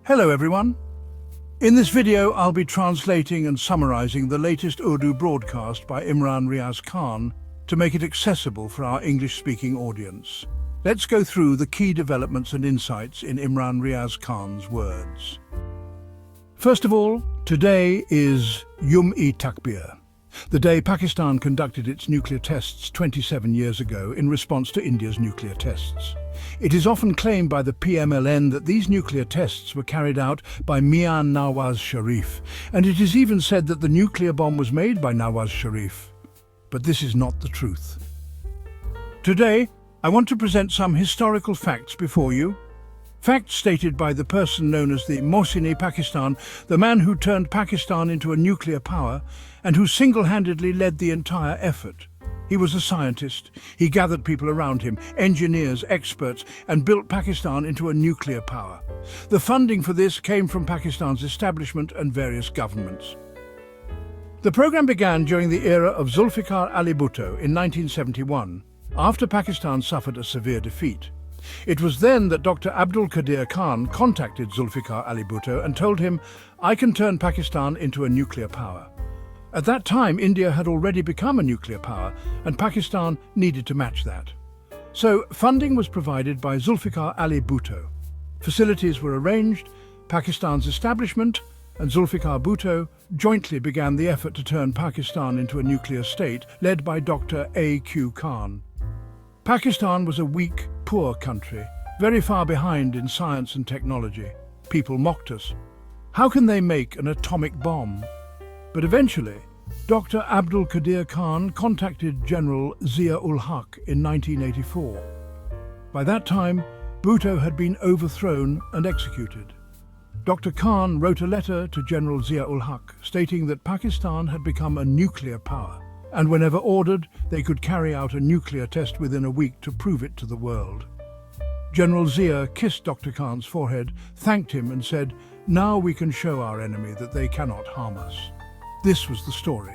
Hello everyone. In this video I'll be translating and summarizing the latest Urdu broadcast by Imran Riaz Khan to make it accessible for our English-speaking audience. Let's go through the key developments and insights in Imran Riaz Khan's words. First of all, today is Yom-e-Takbir, the day Pakistan conducted its nuclear tests 27 years ago in response to India's nuclear tests. It is often claimed by the PMLN that these nuclear tests were carried out by Mian Nawaz Sharif, and it is even said that the nuclear bomb was made by Nawaz Sharif. But this is not the truth. Today, I want to present some historical facts before you. Facts stated by the person known as the Mohsin-e Pakistan, the man who turned Pakistan into a nuclear power and who single-handedly led the entire effort. He was a scientist. He gathered people around him, engineers, experts, and built Pakistan into a nuclear power. The funding for this came from Pakistan's establishment and various governments. The program began during the era of Zulfikar Ali Bhutto in 1971, after Pakistan suffered a severe defeat. It was then that Dr. Abdul Qadir Khan contacted Zulfikar Ali Bhutto and told him, "I can turn Pakistan into a nuclear power." At that time, India had already become a nuclear power, and Pakistan needed to match that. So, funding was provided by Zulfikar Ali Bhutto. Facilities were arranged, Pakistan's establishment and Zulfikar Bhutto jointly began the effort to turn Pakistan into a nuclear state, led by Dr. A.Q. Khan. Pakistan was a weak, poor country, very far behind in science and technology. People mocked us. How can they make an atomic bomb? But eventually, Dr. Abdul Qadir Khan contacted General Zia-ul-Haq in 1984. By that time, Bhutto had been overthrown and executed. Dr. Khan wrote a letter to General Zia-ul-Haq stating that Pakistan had become a nuclear power, and whenever ordered, they could carry out a nuclear test within a week to prove it to the world. General Zia kissed Dr. Khan's forehead, thanked him and said, "Now we can show our enemy that they cannot harm us." This was the story.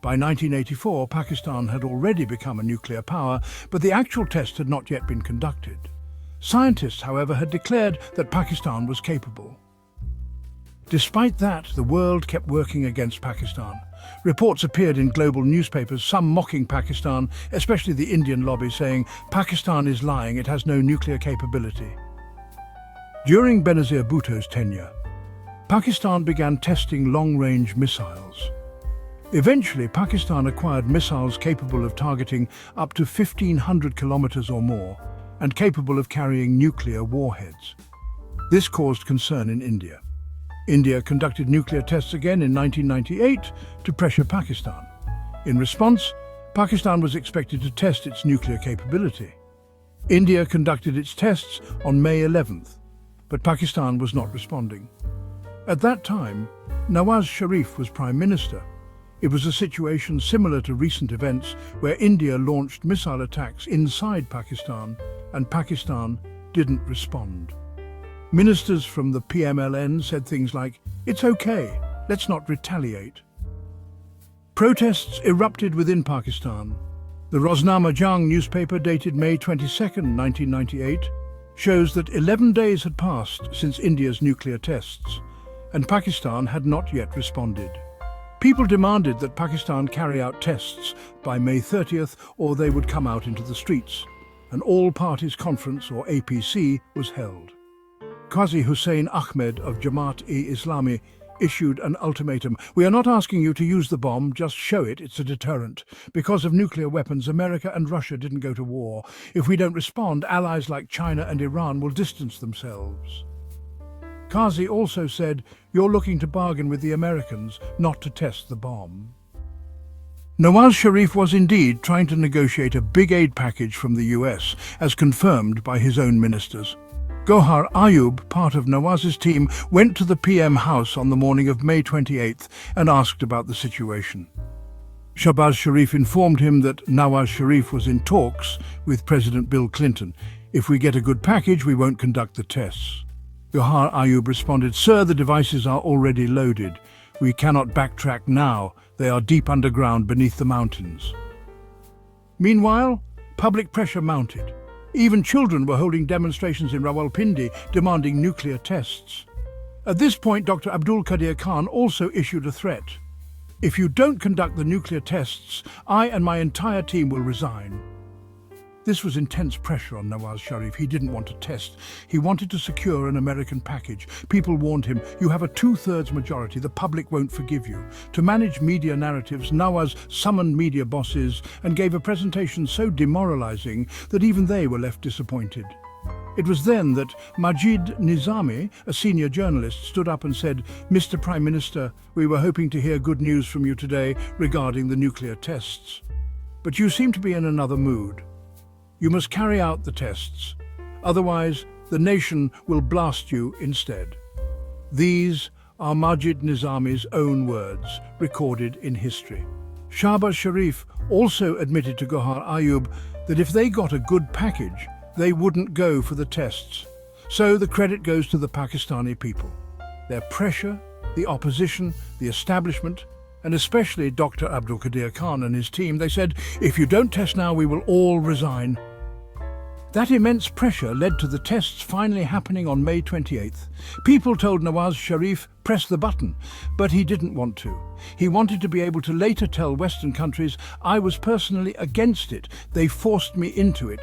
By 1984, Pakistan had already become a nuclear power, but the actual test had not yet been conducted. Scientists, however, had declared that Pakistan was capable. Despite that, the world kept working against Pakistan. Reports appeared in global newspapers, some mocking Pakistan, especially the Indian lobby, saying, "Pakistan is lying, it has no nuclear capability." During Benazir Bhutto's tenure, Pakistan began testing long-range missiles. Eventually, Pakistan acquired missiles capable of targeting up to 1,500 kilometers or more and capable of carrying nuclear warheads. This caused concern in India. India conducted nuclear tests again in 1998 to pressure Pakistan. In response, Pakistan was expected to test its nuclear capability. India conducted its tests on May 11th, but Pakistan was not responding. At that time, Nawaz Sharif was Prime Minister. It was a situation similar to recent events where India launched missile attacks inside Pakistan and Pakistan didn't respond. Ministers from the PMLN said things like, "It's okay, let's not retaliate." Protests erupted within Pakistan. The Roznama Jang newspaper, dated May 22, 1998, shows that 11 days had passed since India's nuclear tests, and Pakistan had not yet responded. People demanded that Pakistan carry out tests by May 30th or they would come out into the streets. An all-parties conference, or APC, was held. Qazi Hussain Ahmed of Jamaat-e-Islami issued an ultimatum. "We are not asking you to use the bomb, just show it, it's a deterrent. Because of nuclear weapons, America and Russia didn't go to war. If we don't respond, allies like China and Iran will distance themselves." Qazi also said, "You're looking to bargain with the Americans, not to test the bomb." Nawaz Sharif was indeed trying to negotiate a big aid package from the US, as confirmed by his own ministers. Gohar Ayub, part of Nawaz's team, went to the PM house on the morning of May 28th and asked about the situation. Shahbaz Sharif informed him that Nawaz Sharif was in talks with President Bill Clinton. "If we get a good package, we won't conduct the tests." Gohar Ayub responded, "Sir, the devices are already loaded. We cannot backtrack now. They are deep underground beneath the mountains." Meanwhile, public pressure mounted. Even children were holding demonstrations in Rawalpindi demanding nuclear tests. At this point, Dr. Abdul Qadir Khan also issued a threat. If you don't conduct the nuclear tests, I and my entire team will resign. This was intense pressure on Nawaz Sharif. He didn't want to test. He wanted to secure an American package. People warned him, you have a 2/3 majority, the public won't forgive you. To manage media narratives, Nawaz summoned media bosses and gave a presentation so demoralizing that even they were left disappointed. It was then that Majid Nizami, a senior journalist, stood up and said, Mr. Prime Minister, we were hoping to hear good news from you today regarding the nuclear tests. But you seem to be in another mood. You must carry out the tests. Otherwise, the nation will blast you instead. These are Majid Nizami's own words, recorded in history. Shahbaz Sharif also admitted to Gohar Ayub that if they got a good package, they wouldn't go for the tests. So the credit goes to the Pakistani people. Their pressure, the opposition, the establishment, and especially Dr. Abdul Qadir Khan and his team, they said, if you don't test now, we will all resign. That immense pressure led to the tests finally happening on May 28th. People told Nawaz Sharif, press the button, but he didn't want to. He wanted to be able to later tell Western countries, I was personally against it. They forced me into it.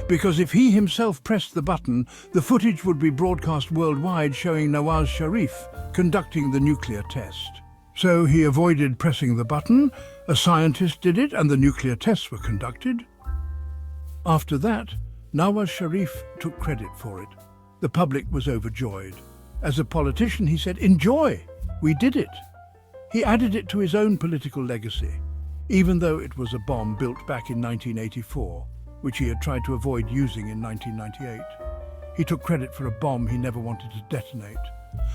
Because if he himself pressed the button, the footage would be broadcast worldwide showing Nawaz Sharif conducting the nuclear test. So he avoided pressing the button, a scientist did it, and the nuclear tests were conducted. After that, Nawaz Sharif took credit for it. The public was overjoyed. As a politician, he said, enjoy, we did it. He added it to his own political legacy, even though it was a bomb built back in 1984, which he had tried to avoid using in 1998. He took credit for a bomb he never wanted to detonate,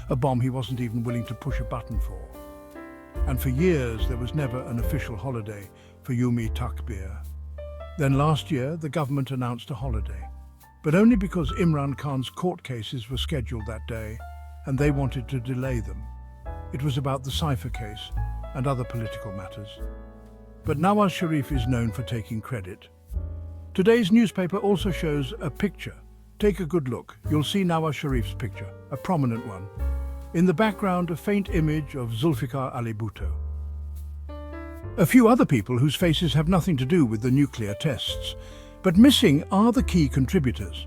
a bomb he wasn't even willing to push a button for. And for years, there was never an official holiday for Yawmi Takbir. Then last year, the government announced a holiday, but only because Imran Khan's court cases were scheduled that day, and they wanted to delay them. It was about the Cypher case and other political matters. But Nawaz Sharif is known for taking credit. Today's newspaper also shows a picture. Take a good look. You'll see Nawaz Sharif's picture, a prominent one. In the background, a faint image of Zulfikar Ali Bhutto. A few other people whose faces have nothing to do with the nuclear tests. But missing are the key contributors.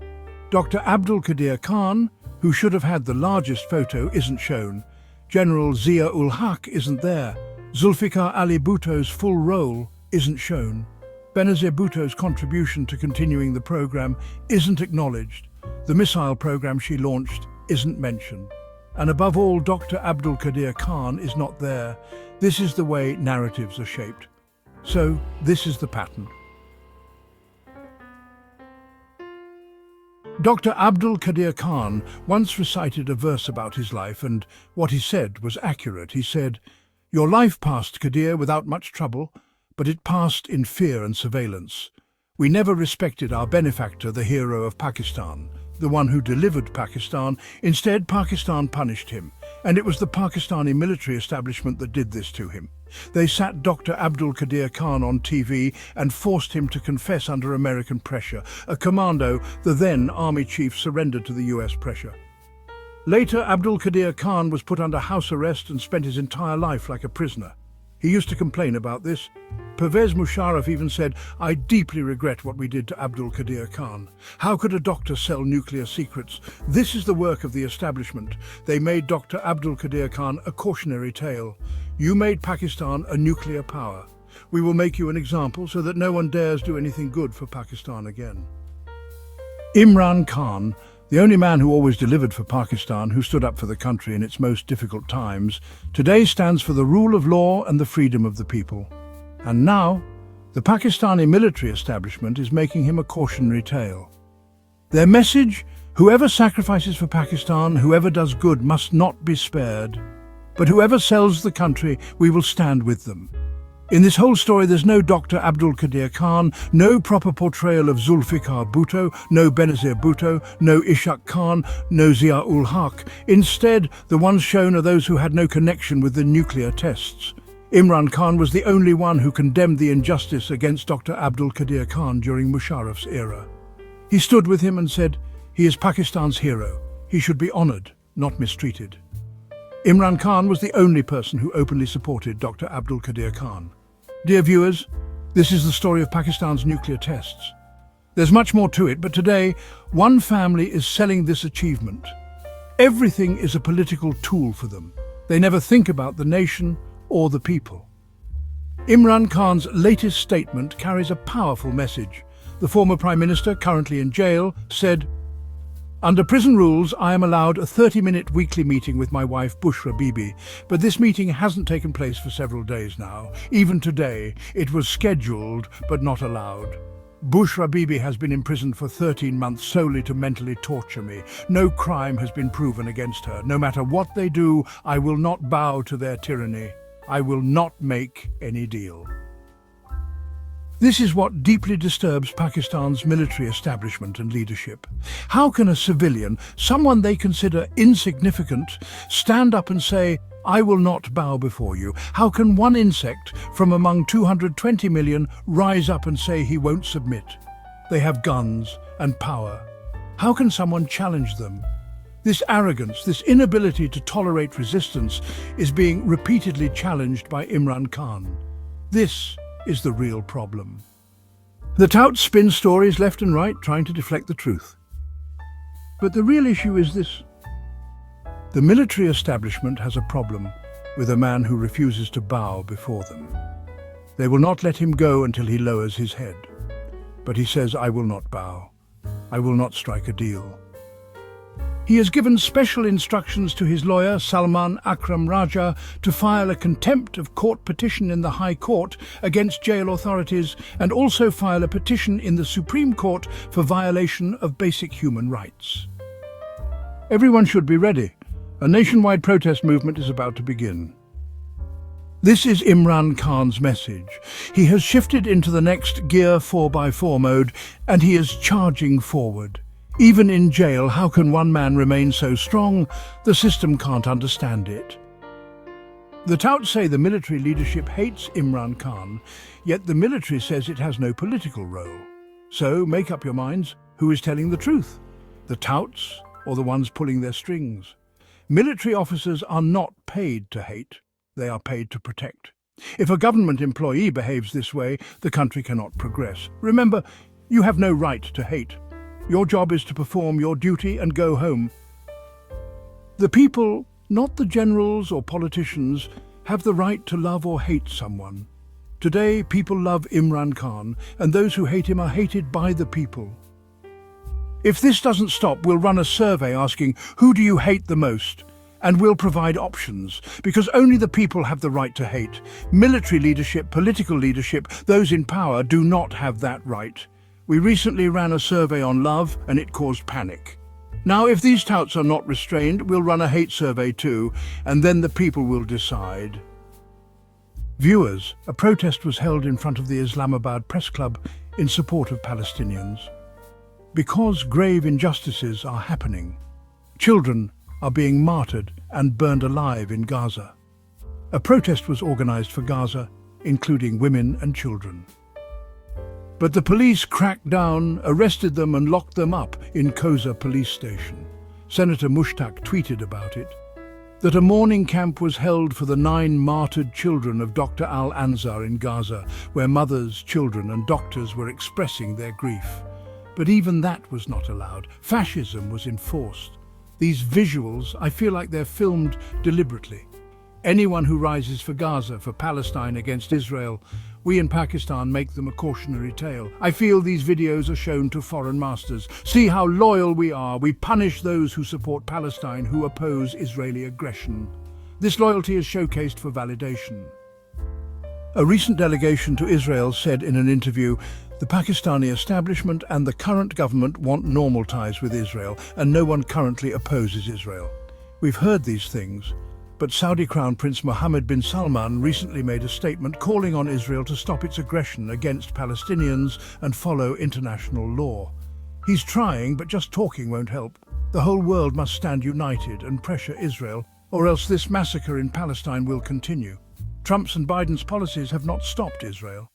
Dr. Abdul Qadir Khan, who should have had the largest photo, isn't shown. General Zia-ul-Haq isn't there. Zulfikar Ali Bhutto's full role isn't shown. Benazir Bhutto's contribution to continuing the program isn't acknowledged. The missile program she launched isn't mentioned. And above all, Dr. Abdul Qadir Khan is not there. This is the way narratives are shaped. So this is the pattern. Dr. Abdul Qadir Khan once recited a verse about his life, and what he said was accurate. He said, "Your life passed, Qadir, without much trouble, but it passed in fear and surveillance. We never respected our benefactor, the hero of Pakistan, the one who delivered Pakistan. Instead, Pakistan punished him, and it was the Pakistani military establishment that did this to him. They sat Dr. Abdul Qadir Khan on TV and forced him to confess under American pressure. A commando, the then army chief, surrendered to the US pressure. Later, Abdul Qadir Khan was put under house arrest and spent his entire life like a prisoner. He used to complain about this. Pervez Musharraf even said, "I deeply regret what we did to Abdul Qadir Khan. How could a doctor sell nuclear secrets? This is the work of the establishment. They made Dr. Abdul Qadir Khan a cautionary tale. You made Pakistan a nuclear power. We will make you an example so that no one dares do anything good for Pakistan again." Imran Khan, the only man who always delivered for Pakistan, who stood up for the country in its most difficult times, today stands for the rule of law and the freedom of the people. And now, the Pakistani military establishment is making him a cautionary tale. Their message: whoever sacrifices for Pakistan, whoever does good, must not be spared. But whoever sells the country, we will stand with them. In this whole story, there's no Dr. Abdul Qadir Khan, no proper portrayal of Zulfikar Bhutto, no Benazir Bhutto, no Ishaq Khan, no Zia-ul-Haq. Instead, the ones shown are those who had no connection with the nuclear tests. Imran Khan was the only one who condemned the injustice against Dr. Abdul Qadir Khan during Musharraf's era. He stood with him and said, "He is Pakistan's hero. He should be honored, not mistreated." Imran Khan was the only person who openly supported Dr. Abdul Qadir Khan. Dear viewers, this is the story of Pakistan's nuclear tests. There's much more to it, but today, one family is selling this achievement. Everything is a political tool for them. They never think about the nation or the people. Imran Khan's latest statement carries a powerful message. The former Prime Minister, currently in jail, said, "Under prison rules, I am allowed a 30-minute weekly meeting with my wife Bushra Bibi, but this meeting hasn't taken place for several days now. Even today, it was scheduled but not allowed. Bushra Bibi has been imprisoned for 13 months solely to mentally torture me. No crime has been proven against her. No matter what they do, I will not bow to their tyranny. I will not make any deal." This is what deeply disturbs Pakistan's military establishment and leadership. How can a civilian, someone they consider insignificant, stand up and say, "I will not bow before you"? How can one insect from among 220 million rise up and say he won't submit? They have guns and power. How can someone challenge them? This arrogance, this inability to tolerate resistance, is being repeatedly challenged by Imran Khan. This is the real problem. The touts spin stories left and right, trying to deflect the truth. But the real issue is this. The military establishment has a problem with a man who refuses to bow before them. They will not let him go until he lowers his head. But he says, "I will not bow. I will not strike a deal." He has given special instructions to his lawyer, Salman Akram Raja, to file a contempt of court petition in the High Court against jail authorities and also file a petition in the Supreme Court for violation of basic human rights. Everyone should be ready. A nationwide protest movement is about to begin. This is Imran Khan's message. He has shifted into the next gear 4x4 mode and he is charging forward. Even in jail, how can one man remain so strong? The system can't understand it. The touts say the military leadership hates Imran Khan, yet the military says it has no political role. So make up your minds, who is telling the truth? The touts or the ones pulling their strings? Military officers are not paid to hate, they are paid to protect. If a government employee behaves this way, the country cannot progress. Remember, you have no right to hate. Your job is to perform your duty and go home. The people, not the generals or politicians, have the right to love or hate someone. Today, people love Imran Khan, and those who hate him are hated by the people. If this doesn't stop, we'll run a survey asking, who do you hate the most? And we'll provide options, because only the people have the right to hate. Military leadership, political leadership, those in power do not have that right. We recently ran a survey on love and it caused panic. Now, if these touts are not restrained, we'll run a hate survey too, and then the people will decide. Viewers, a protest was held in front of the Islamabad Press Club in support of Palestinians. Because grave injustices are happening. Children are being martyred and burned alive in Gaza. A protest was organized for Gaza, including women and children. But the police cracked down, arrested them and locked them up in Koza police station. Senator Mushtaq tweeted about it, that a mourning camp was held for the 9 martyred children of Dr. Al-Ansar in Gaza, where mothers, children and doctors were expressing their grief. But even that was not allowed. Fascism was enforced. These visuals, I feel like they're filmed deliberately. Anyone who rises for Gaza, for Palestine against Israel, we in Pakistan make them a cautionary tale. I feel these videos are shown to foreign masters. See how loyal we are. We punish those who support Palestine, who oppose Israeli aggression. This loyalty is showcased for validation. A recent delegation to Israel said in an interview, the Pakistani establishment and the current government want normal ties with Israel, and no one currently opposes Israel. We've heard these things. But Saudi Crown Prince Mohammed bin Salman recently made a statement calling on Israel to stop its aggression against Palestinians and follow international law. He's trying, but just talking won't help. The whole world must stand united and pressure Israel, or else this massacre in Palestine will continue. Trump's and Biden's policies have not stopped Israel.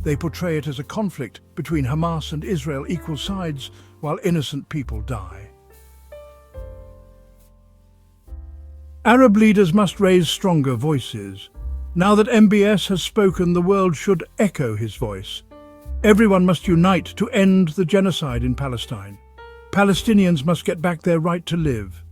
They portray it as a conflict between Hamas and Israel, equal sides, while innocent people die. Arab leaders must raise stronger voices. Now that MBS has spoken, the world should echo his voice. Everyone must unite to end the genocide in Palestine. Palestinians must get back their right to live.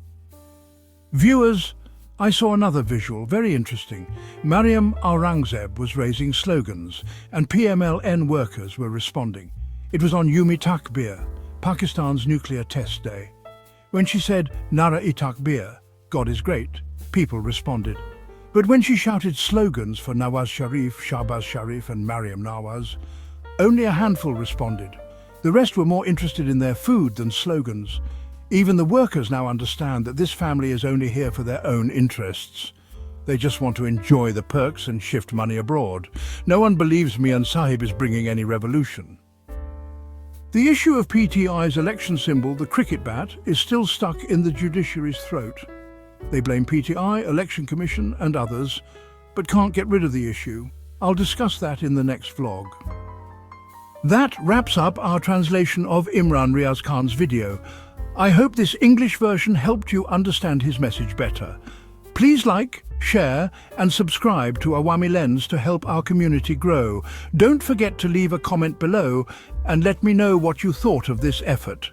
Viewers, I saw another visual, very interesting. Mariam Aurangzeb was raising slogans, and PMLN workers were responding. It was on Yumi Takbir, Pakistan's nuclear test day. When she said, Nara-e-Takbir, God is great, people responded. But when she shouted slogans for Nawaz Sharif, Shahbaz Sharif and Mariam Nawaz, only a handful responded. The rest were more interested in their food than slogans. Even the workers now understand that this family is only here for their own interests. They just want to enjoy the perks and shift money abroad. No one believes Mian Sahib is bringing any revolution. The issue of PTI's election symbol, the cricket bat, is still stuck in the judiciary's throat. They blame PTI, Election Commission and others, but can't get rid of the issue. I'll discuss that in the next vlog. That wraps up our translation of Imran Riaz Khan's video. I hope this English version helped you understand his message better. Please like, share and subscribe to Awami Lens to help our community grow. Don't forget to leave a comment below and let me know what you thought of this effort.